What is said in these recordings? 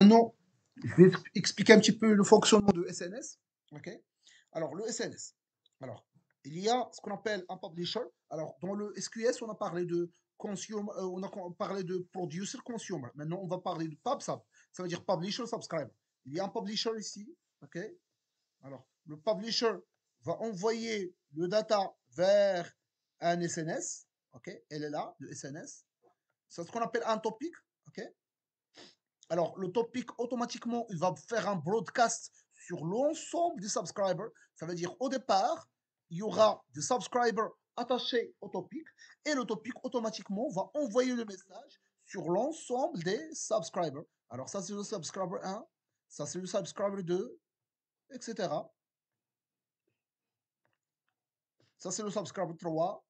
Maintenant, je vais expliquer un petit peu le fonctionnement de SNS. Ok. Alors, le SNS. Alors, il y a ce qu'on appelle un publisher. Alors, dans le SQS, on a parlé de consumer, on a parlé de producer consumer. Maintenant, on va parler de PubSub. Ça veut dire publisher subscriber. Il y a un publisher ici. Ok. Alors, le publisher va envoyer le data vers un SNS. Ok. Elle est là, le SNS. C'est ce qu'on appelle un topic. Ok. Alors, le topic, automatiquement, il va faire un broadcast sur l'ensemble des subscribers. Ça veut dire, au départ, il y aura des subscribers attachés au topic et le topic, automatiquement, va envoyer le message sur l'ensemble des subscribers. Alors, ça, c'est le subscriber 1, ça, c'est le subscriber 2, etc. Ça, c'est le subscriber 3.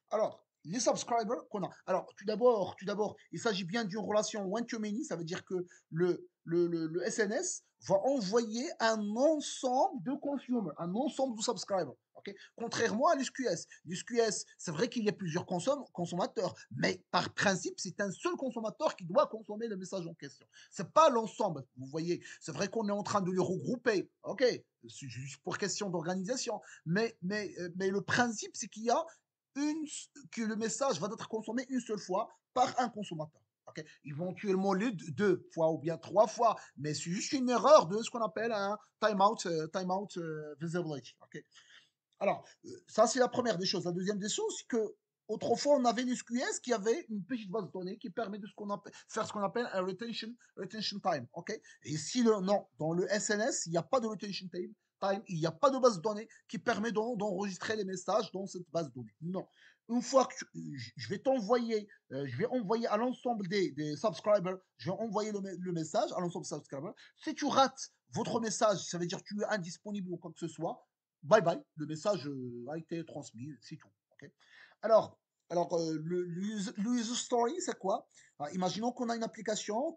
Alors, les subscribers qu'on a. Alors, tout d'abord, il s'agit bien d'une relation one-to-many. Ça veut dire que le SNS va envoyer un ensemble de consumers, un ensemble de subscribers. Okay. Contrairement à l'SQS. L'SQS, c'est vrai qu'il y a plusieurs consommateurs, mais par principe, c'est un seul consommateur qui doit consommer le message en question. C'est pas l'ensemble, vous voyez. C'est vrai qu'on est en train de les regrouper, ok, c'est juste pour question d'organisation, mais le principe, c'est qu'il y a une, que le message va être consommé une seule fois par un consommateur. Okay. Éventuellement deux fois ou bien trois fois, mais c'est juste une erreur de ce qu'on appelle un timeout visibility. Okay. Alors, ça c'est la première des choses. La deuxième des choses, c'est que autrefois on avait l'SQS qui avait une petite base de données qui permet de faire ce qu'on appelle un retention time. Okay. Et si non, dans le SNS, il n'y a pas de retention time, il n'y a pas de base de données qui permet d'enregistrer les messages dans cette base de données. Non. Une fois que je vais t'envoyer, je vais envoyer à l'ensemble des subscribers, je vais envoyer le message à l'ensemble des subscribers. Si tu rates votre message, ça veut dire que tu es indisponible ou quoi que ce soit, bye bye, le message a été transmis, c'est tout. Okay. Alors, le user story, c'est quoi? Alors, imaginons qu'on a une application,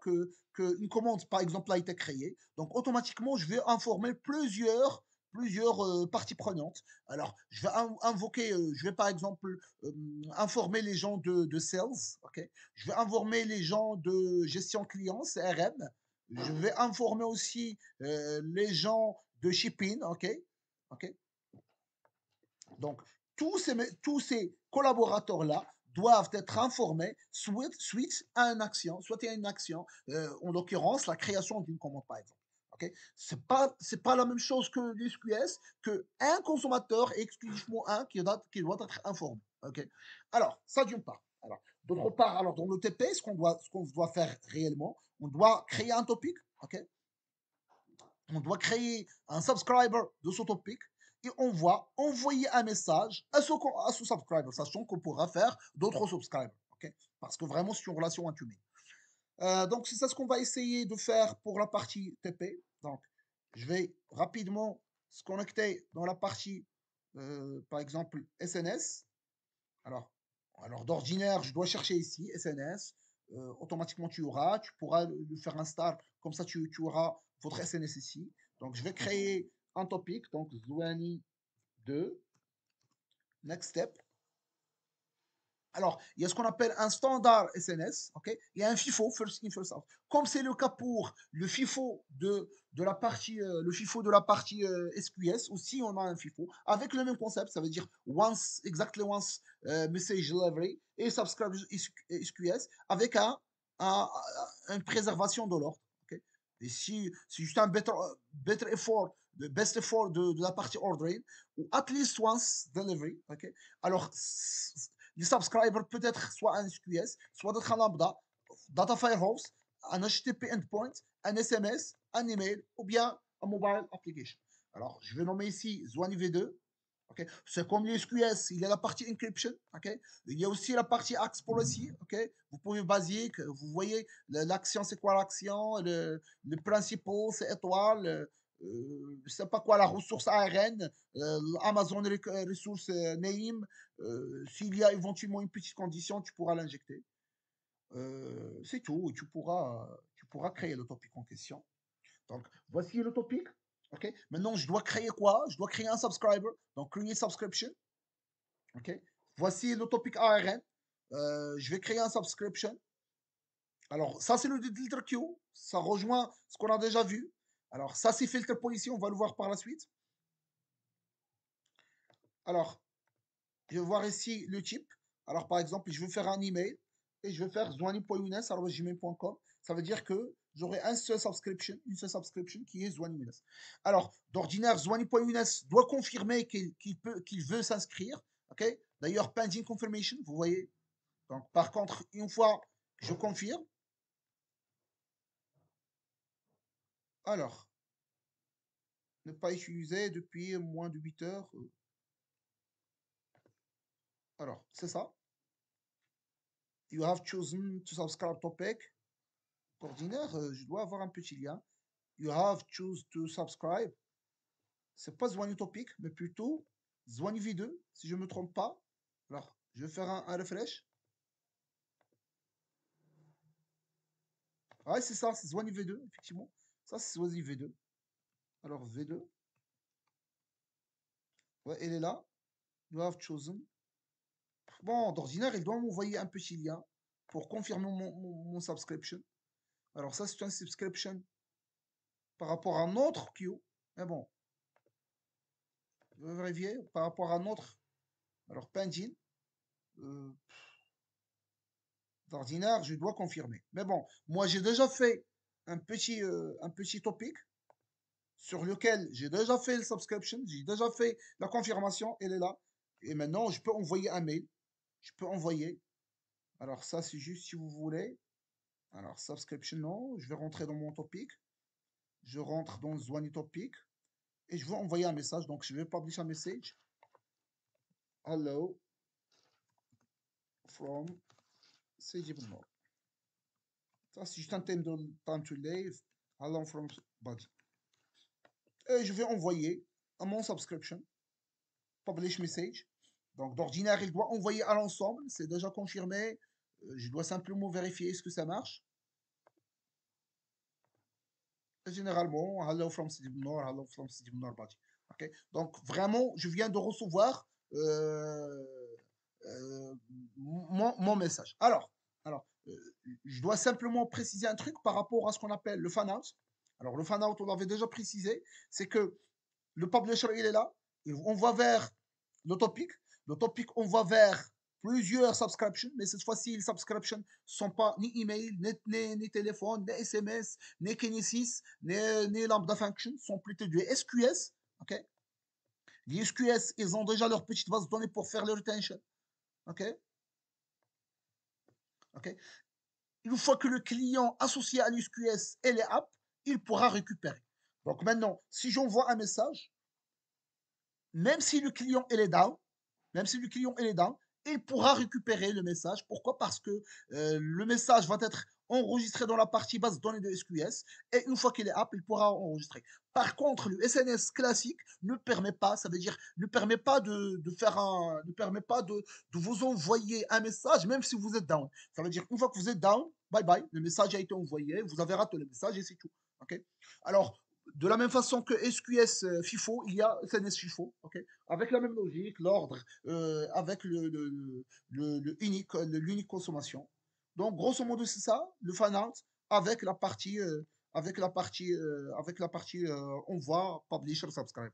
une commande, par exemple, a été créée. Donc, automatiquement, je vais informer plusieurs parties prenantes. Alors, je vais invoquer, je vais par exemple informer les gens de sales, ok. Je vais informer les gens de gestion client, CRM. Je vais informer aussi les gens de shipping, ok. Ok. Donc, tous ces collaborateurs-là doivent être informés suite à une action, soit il y a une action, en l'occurrence la création d'une commande par exemple. Okay. C'est pas la même chose que l'SQS, qu'un consommateur est exclusivement un qui doit être informé. Okay. Alors, ça d'une part. Alors, d'autre part, alors dans le TP, ce qu'on doit faire réellement, on doit créer un topic. Okay. On doit créer un subscriber de ce topic et on va envoyer un message à ce subscriber, sachant qu'on pourra faire d'autres subscribers. Okay. Parce que vraiment, c'est une relation intimée. Donc, c'est ça ce qu'on va essayer de faire pour la partie TP. Donc, je vais rapidement se connecter dans la partie, par exemple, SNS. Alors, alors d'ordinaire, je dois chercher ici SNS. Automatiquement, tu pourras le faire install. Comme ça, tu auras votre SNS ici. Donc, je vais créer un topic. Donc, Zouani 2. Next step. Alors, il y a ce qu'on appelle un standard SNS, ok. Il y a un FIFO, first in, first out. Comme c'est le cas pour le FIFO de la partie, le FIFO de la partie SQS, aussi on a un FIFO avec le même concept, ça veut dire exactly once message delivery et subscribe SQS avec un- une préservation de l'ordre. Okay. Et si c'est juste un better effort, le best effort de la partie ordering, ou at least once delivery, ok. Alors, les subscribers peut-être soit un SQS, soit d'autres un lambda, data firehose, un HTTP endpoint, un SMS, un email ou bien un mobile application. Alors, je vais nommer ici Zouani V2. Okay. C'est comme les SQS, il y a la partie encryption, okay. Il y a aussi la partie axe policy, okay. Vous pouvez basique, vous voyez l'action, c'est quoi l'action, le principal, c'est étoile, je sais pas quoi, la ressource ARN, Amazon Resource Name, s'il y a éventuellement une petite condition, tu pourras l'injecter. C'est tout, tu pourras créer le topic en question. Donc, voici le topic. OK. Maintenant, je dois créer quoi? Je dois créer un subscriber. Donc, create subscription. OK. Voici le topic ARN. Je vais créer un subscription. Alors, ça, c'est le filtre Q. Ça rejoint ce qu'on a déjà vu. Alors, ça, c'est filtre policy. On va le voir par la suite. Alors, je vais voir ici le type. Alors, par exemple, je veux faire un email et je veux faire zwani.younes@gmail.com. Ça veut dire que j'aurai une seule subscription qui est Zwani Younes. Alors, d'ordinaire, Zwani.younes doit confirmer qu'il veut s'inscrire. OK? D'ailleurs, pending confirmation, vous voyez. Donc, par contre, une fois que je confirme, alors, ne pas utiliser depuis moins de 8 heures. Alors, c'est ça. You have chosen to subscribe topic. D'ordinaire, je dois avoir un petit lien. You have choose to subscribe. C'est pas Zwani Topic, mais plutôt Zwani V2, si je ne me trompe pas. Alors, je vais faire un refresh. Ouais, c'est ça, c'est Zwani V2, effectivement. Ça, c'est Zwani V2. Alors, V2. Ouais, elle est là. You have chosen. Bon, d'ordinaire, il doit m'envoyer un petit lien pour confirmer mon subscription. Alors, ça, c'est un subscription par rapport à un autre queue. Mais bon, je vais vérifier par rapport à un autre. Alors, Pending. Euh, D'ordinaire, je dois confirmer. Mais bon, moi, j'ai déjà fait un petit topic sur lequel j'ai déjà fait le subscription, j'ai déjà fait la confirmation, elle est là. Et maintenant, je peux envoyer un mail. Je peux envoyer. Alors, ça, c'est juste si vous voulez. Alors, subscription, non. Je vais rentrer dans mon topic. Je rentre dans Zwani Topic. Et je veux envoyer un message. Donc, je vais publish un message. Hello from CG Benoît. Ça, c'est juste un thème de time to live. Hello from body. Et je vais envoyer à mon subscription, publish message. Donc, d'ordinaire, il doit envoyer à l'ensemble. C'est déjà confirmé. Je dois simplement vérifier est-ce que ça marche. Et généralement, hello from Steve Nord, hello from Steve Nord body. Okay? Donc, vraiment, je viens de recevoir mon message. Alors, je dois simplement préciser un truc par rapport à ce qu'on appelle le fan-out. Alors, le fan-out, on l'avait déjà précisé, c'est que le publisher, il est là. On va vers le topic. Le topic, on va vers plusieurs subscriptions, mais cette fois-ci, les subscriptions ne sont pas ni email, ni téléphone, ni SMS, ni Kinesis, ni Lambda Function, sont plutôt du SQS. Okay? Les SQS, ils ont déjà leur petite base de données pour faire le retention. Okay? Okay? Une fois que le client associé à l'SQS et les apps, il pourra récupérer. Donc maintenant, si j'envoie un message, même si le client est down, même si le client est down, il pourra récupérer le message. Pourquoi? Parce que le message va être enregistré dans la partie base de données de SQS et une fois qu'il est up, il pourra enregistrer. Par contre, le SNS classique ne permet pas, ça veut dire ne permet pas ne permet pas de vous envoyer un message même si vous êtes down. Ça veut dire une fois que vous êtes down, bye bye, le message a été envoyé, vous avez raté le message et c'est tout. Ok. Alors de la même façon que SQS FIFO, il y a SNS FIFO, ok, avec la même logique, l'ordre, avec l'unique consommation. Donc, grosso modo, c'est ça, le fan-out, avec la partie, avec la partie envoi, publisher, subscribe.